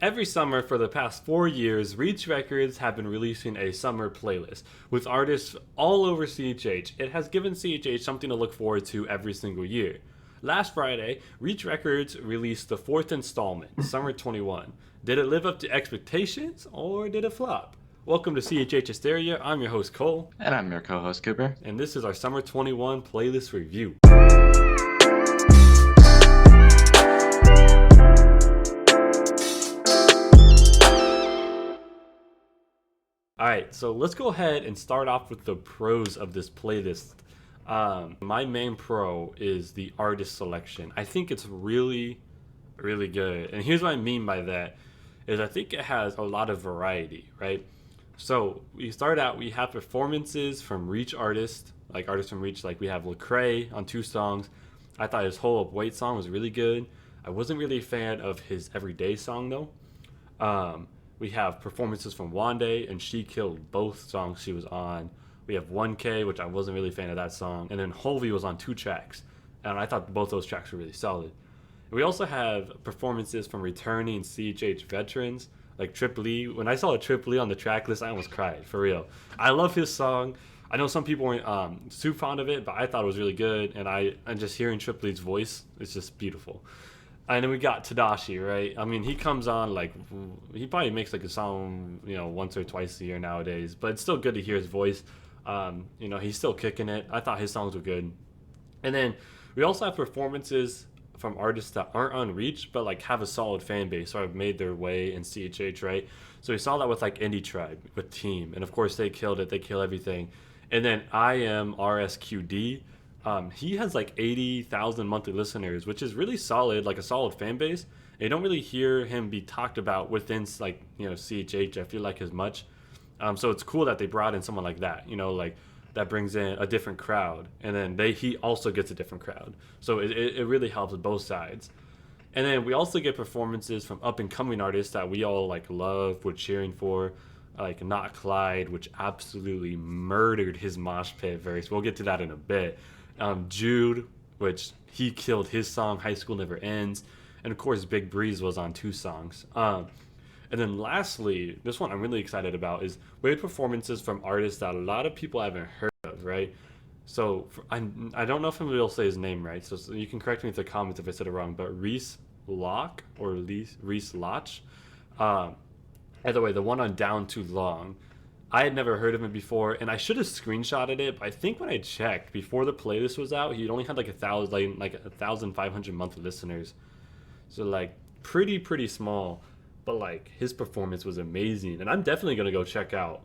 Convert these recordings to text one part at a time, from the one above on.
Every summer for the past 4 years, Reach Records have been releasing a summer playlist with artists all over CHH. It has given CHH something to look forward to every single year. Last Friday, Reach Records released the fourth installment, Summer 21. Did it live up to expectations or did it flop? Welcome to CHH Hysteria. I'm your host, Cole, And I'm your co-host Cooper. and this is our Summer 21 playlist review. All right, so let's go ahead and start off with the pros of this playlist. My main pro is the artist selection. I think it's really, really good. And here's what I mean by that is I think it has a lot of variety, right? So we start out, we have performances from Reach artists, like artists from Reach, like we have Lecrae on two songs. I thought his Whole Up Wait song was really good. I wasn't really a fan of his Everyday song though. We have performances from Wande, and she killed both songs she was on. We have 1K, which I wasn't really a fan of that song, and then Holvey was on two tracks, and I thought both those tracks were really solid. We also have performances from returning CHH veterans like Trip Lee. When I saw a Trip Lee on the track list, I almost cried, for real. I love his song. I know some people weren't too fond of it, but I thought it was really good, and just hearing Trip Lee's voice, it's just beautiful. And then we got Tadashi, right? I mean, he comes on like he probably makes like a song, once or twice a year nowadays. But it's still good to hear his voice. He's still kicking it. I thought his songs were good. And then we also have performances from artists that aren't on Reach, but like have a solid fan base, or have made their way in CHH, right? So we saw that with like Indie Tribe, with Team, and of course they killed it. They kill everything. And then I am RSQD. He has like 80,000 monthly listeners, which is really solid, like a solid fan base. And you don't really hear him be talked about within like CHH. I feel like as much. So it's cool that they brought in someone like that. Like that brings in a different crowd, and then he also gets a different crowd. So it really helps with both sides. And then we also get performances from up and coming artists that we all like love, we're cheering for, like Not Clyde, which absolutely murdered his mosh pit verse. We'll get to that in a bit. Jude, which he killed his song "High School Never Ends," and of course Big Breeze was on two songs. And then lastly, this one I'm really excited about is weird performances from artists that a lot of people haven't heard of, right? So I don't know if I'm able to say his name right, so you can correct me in the comments if I said it wrong. But Reese Locke or Reese Lotch, um, either way, the one on Down Too Long, I had never heard of him before, and I should have screenshotted it. But I think when I checked before the playlist was out, he only had like 1,500 monthly listeners. So like pretty small, but like his performance was amazing, and I'm definitely gonna go check out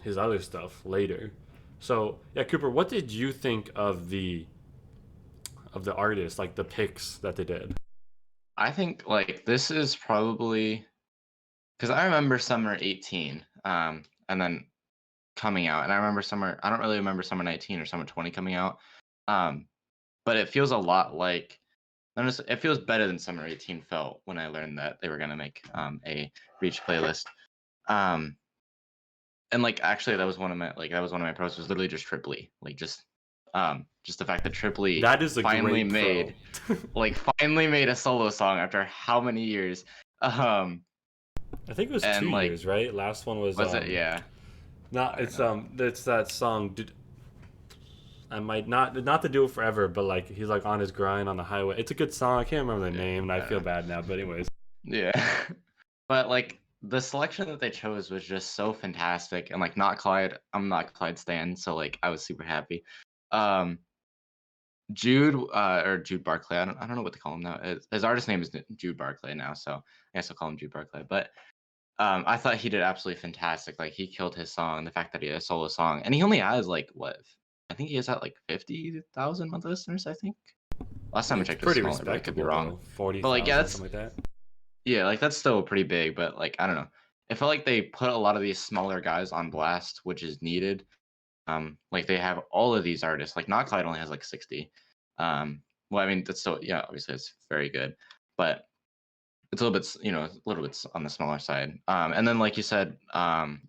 his other stuff later. So yeah, Cooper, what did you think of the artists, like the picks that they did? I think like this is probably because I remember summer 18, and then coming out, and I remember summer. I don't really remember summer 19 or summer 20 coming out, um, but it feels a lot like. It feels better than summer 18 felt when I learned that they were gonna make a Reach playlist. Um, and like actually that was one of my pros was literally just Triply, like just the fact that Triply That is a finally great pro. made finally made a solo song after how many years. Um I think it was two and like years, right? Last one was was it yeah, not I don't it's know. it's that song. I might not to do it forever, but like he's like on his grind on the highway. It's a good song. I can't remember the Yeah, name, and I I don't feel know. bad now. But anyways, Yeah. But like the selection that they chose was just so fantastic, and like not Clyde, I'm not Clyde Stan, so like I was super happy. Um Jude or Jude Barclay, I don't know what to call him now. His artist name is Jude Barclay now, so I guess I'll call him Jude Barclay. But I thought he did absolutely fantastic. Like he killed his song, the fact that he had a solo song, and he only has like what I think he has at like 50,000 monthly listeners. I think last time I it's checked it was pretty smaller, but I could be respectable wrong. though. forty But like yeah, thousand, that's something like that. yeah, like that's still pretty big. But like I don't know, it felt like they put a lot of these smaller guys on blast, which is needed. Like they have all of these artists. Like Not Clyde only has like 60. Well, I mean that's still yeah, obviously it's very good, but it's a little bit a little bit on the smaller side. And then like you said,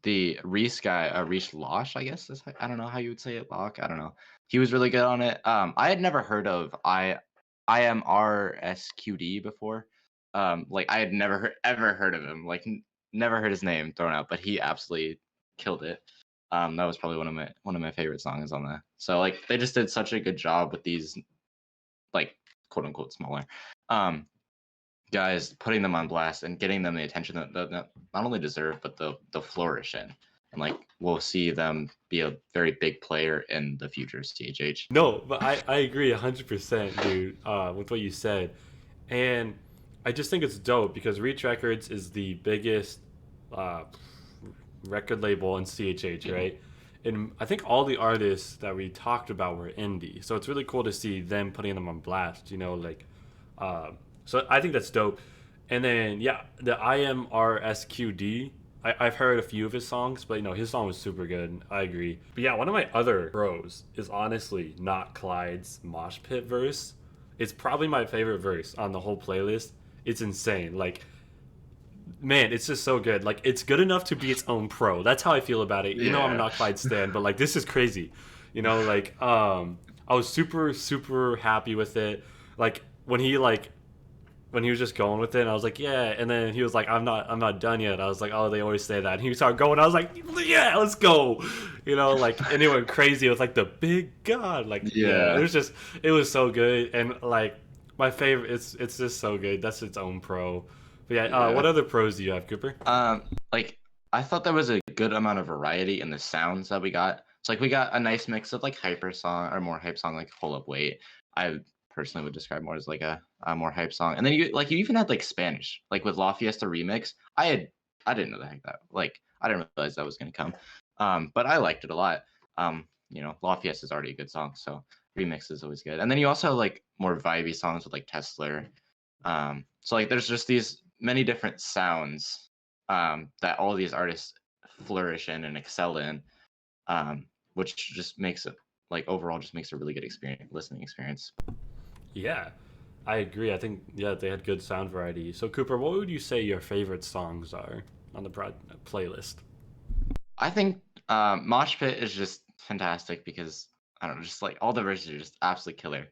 the Reese guy, Reese Losh, I guess I don't know how you would say it, Lock. I don't know. He was really good on it. I had never heard of I am RSQD before. Like I had never ever heard of him, like never heard his name thrown out, but he absolutely killed it. That was probably one of my favorite songs on that. So like they just did such a good job with these like quote unquote smaller um guys, putting them on blast and getting them the attention that not only deserve but the flourish in. And like we'll see them be a very big player in the future CHH. No, but I agree 100%, dude, with what you said. And I just think it's dope because Reach Records is the biggest uh, record label in CHH, right? And I think all the artists that we talked about were indie. So it's really cool to see them putting them on blast, you know, like, so I think that's dope. And then, yeah, the IMRSQD, I've heard a few of his songs, but, you know, his song was super good. I agree. But yeah, one of my other pros is honestly not Clyde's Mosh Pit verse. It's probably my favorite verse on the whole playlist. It's insane. Like, man, it's just so good. Like, it's good enough to be its own pro. That's how I feel about it. You know, I'm a Yeah. not Clyde stan, but like, this is crazy. You know, like, I was super, super happy with it. Like, when he was just going with it, I was like, yeah. And then he was like, I'm not done yet. I was like, oh, they always say that. And he started going. I was like, yeah, let's go. You know, like, and it went crazy. It was like the big God. Like, yeah, Yeah. it was so good. And like, my favorite, it's just so good. That's its own pro. But yeah, Yeah. what other pros do you have, Cooper? Like I thought there was a good amount of variety in the sounds that we got. It's like we got a nice mix of like hyper song or more hype song like Hold Up Wait. I personally would describe more as like a more hype song. And then you even had like Spanish, like with La Fiesta remix. I didn't know the heck that like I didn't realize that was gonna come. But I liked it a lot. You know, La Fiesta is already a good song, so remix is always good. And then you also have like more vibey songs with like Tesla. So like there's just these many different sounds that all these artists flourish in and excel in, which just makes it like overall just makes a really good experience, listening experience. Yeah, I agree. I think yeah, they had good sound variety. So Cooper, what would you say your favorite songs are on the playlist? I think Mosh Pit is just fantastic because I don't know, just like all the verses are just absolutely killer.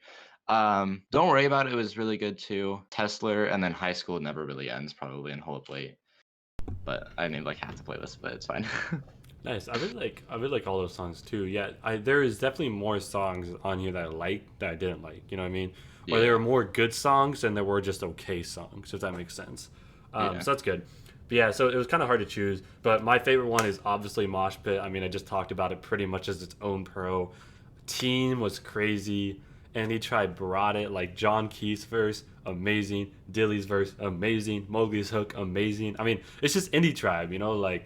Don't Worry About It was really good too. Tesla and then High School Never Really Ends probably and Hold Up Wait. But I named like half the playlist, but it's fine. Nice. I really like all those songs too. Yeah, there is definitely more songs on here that I like that I didn't like. You know what I mean? Or there Yeah, were more good songs than there were just okay songs. If that makes sense. yeah, So that's good. But yeah, so it was kind of hard to choose. But my favorite one is obviously Mosh Pit. I mean, I just talked about it pretty much as its own pro. Team was crazy. Any Tribe brought it. Like John Keith's verse, amazing. Dilly's verse, amazing. Mowgli's hook, amazing. I mean, it's just Indie Tribe, you know, like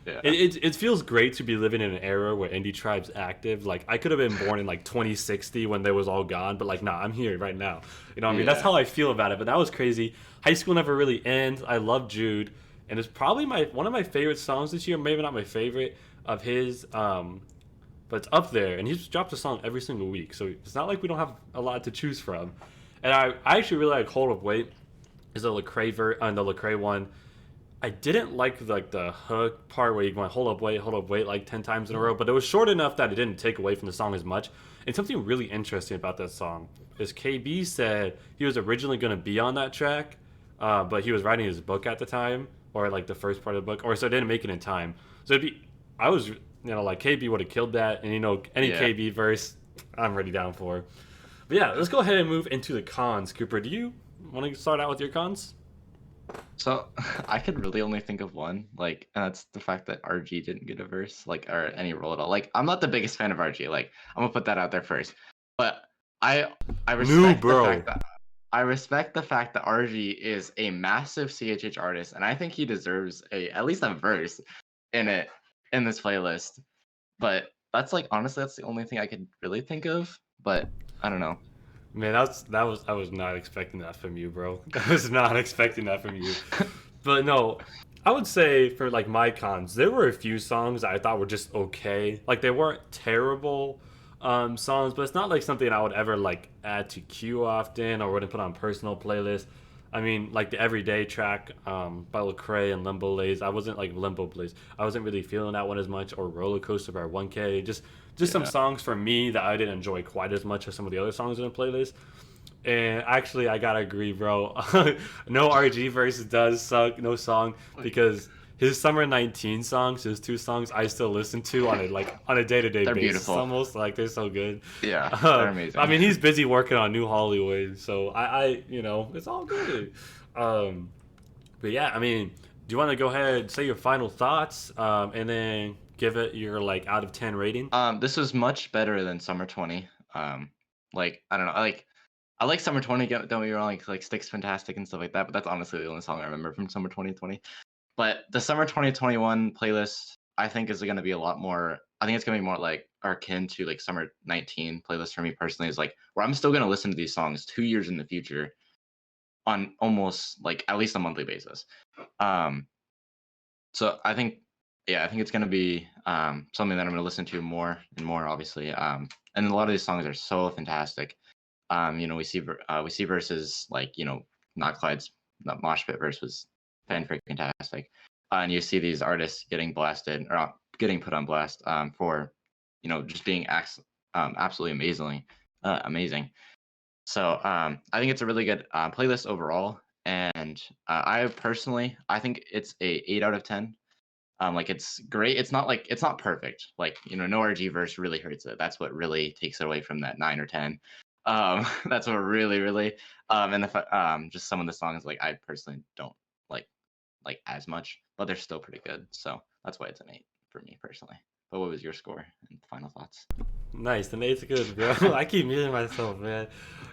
yeah, it feels great to be living in an era where Indie Tribe's active. Like I could have been born in like 2060 when they was all gone, but like nah, I'm here right now. You know what I mean? That's yeah, how I feel about it. But that was crazy. High School Never Really Ends. I love Jude, and it's probably my one of my favorite songs this year. Maybe not my favorite of his, but it's up there. And he's dropped a song every single week, so it's not like we don't have a lot to choose from. And I actually really like Hold Up Wait. Is the the Lecrae one. I didn't like the hook part where you went hold up, wait like 10 times in a row, but it was short enough that it didn't take away from the song as much. And something really interesting about that song is KB said he was originally going to be on that track, but he was writing his book at the time, or like the first part of the book, or so it didn't make it in time. So I was, you know, like KB would have killed that, and you know, any yeah. KB verse, I'm ready down for. But yeah, let's go ahead and move into the cons. Cooper, do you want to start out with your cons? So I could really only think of one, like, and that's the fact that RG didn't get a verse, like, or any role at all. Like, I'm not the biggest fan of RG. Like, I'm gonna put that out there first. But I I New respect the bro. fact that RG is a massive CHH artist, and I think he deserves a at least a verse in it in this playlist. But that's like honestly, that's the only thing I could really think of. But I don't know. Man, I was not expecting that from you, bro. I was not expecting that from you. But no, I would say for like my cons, there were a few songs I thought were just okay. Like they weren't terrible songs, but it's not like something I would ever like add to queue often or wouldn't put on personal playlist. I mean, like the Everyday track by Lecrae and Limbo Blaze. I wasn't like Limbo Blaze. I wasn't really feeling that one as much. Or Roller Coaster by 1K. Just some Yeah, songs for me that I didn't enjoy quite as much as some of the other songs in the playlist. And actually, I gotta agree, bro. No RG verse does suck. No song because his summer 19 songs, his two songs, I still listen to on a day to day They're basis. beautiful. Almost like they're so good. Yeah, they're I amazing. mean, he's busy working on New Hollywood, so it's all good. Um, but yeah, I mean, do you want to go ahead say your final thoughts, and then give it your like out of 10 rating? This was much better than Summer 20. Like I don't know, I like Summer 20. Don't get me wrong, like Sticks Fantastic and stuff like that. But that's honestly the only song I remember from Summer 2020. But the Summer 2021 playlist, I think, is going to be a lot more. I think it's going to be more like or akin to like Summer 19 playlist for me personally. Is like where I'm still going to listen to these songs 2 years in the future on almost like at least a monthly basis. Um, so I think, yeah, I think it's going to be something that I'm going to listen to more and more, obviously. And a lot of these songs are so fantastic. We see verses like not Clyde's not Mosh Pit verse was fan freaking tastic, and you see these artists getting blasted or getting put on blast for just being absolutely amazing. So I think it's a really good playlist overall, and I think it's a 8 out of 10. Like it's great. It's not perfect. Like no RG verse really hurts it. That's what really takes it away from that 9 or 10. That's what really and just some of the songs like I personally don't like as much, but they're still pretty good. So that's why it's an 8 for me personally. But what was your score and final thoughts? Nice, the Nate's good, bro. I keep muting myself, man.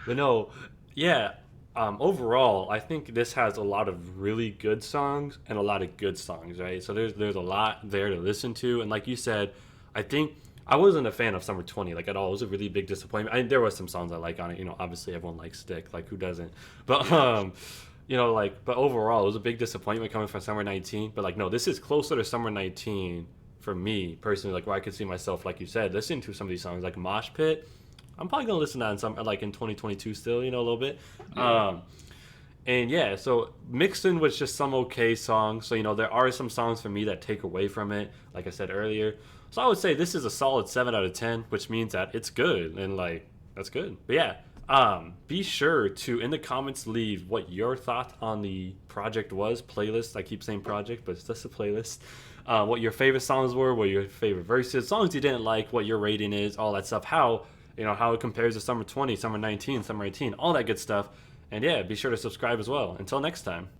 But no, yeah. Overall, I think this has a lot of really good songs and a lot of good songs, right? So there's a lot there to listen to, and like you said, I think I wasn't a fan of Summer 20 like at all. It was a really big disappointment. There was some songs I like on it. Obviously everyone likes Stick, like who doesn't? But Yeah. but overall, it was a big disappointment coming from Summer 19. But like, no, this is closer to Summer 19 for me personally, like where I could see myself, like you said, listening to some of these songs, like Mosh Pit. I'm probably gonna listen to that in some like in 2022 still, a little bit. Yeah. And yeah, so mixed in with just some okay songs. So there are some songs for me that take away from it, like I said earlier. So I would say this is a solid 7 out of 10, which means that it's good and like that's good. But yeah, be sure to in the comments leave what your thought on the project was. Playlist. I keep saying project, but it's just a playlist. What your favorite songs were, what your favorite verses, songs you didn't like, what your rating is, all that stuff. How it compares to Summer 20, Summer 19, Summer 18, all that good stuff. And yeah, be sure to subscribe as well. Until next time.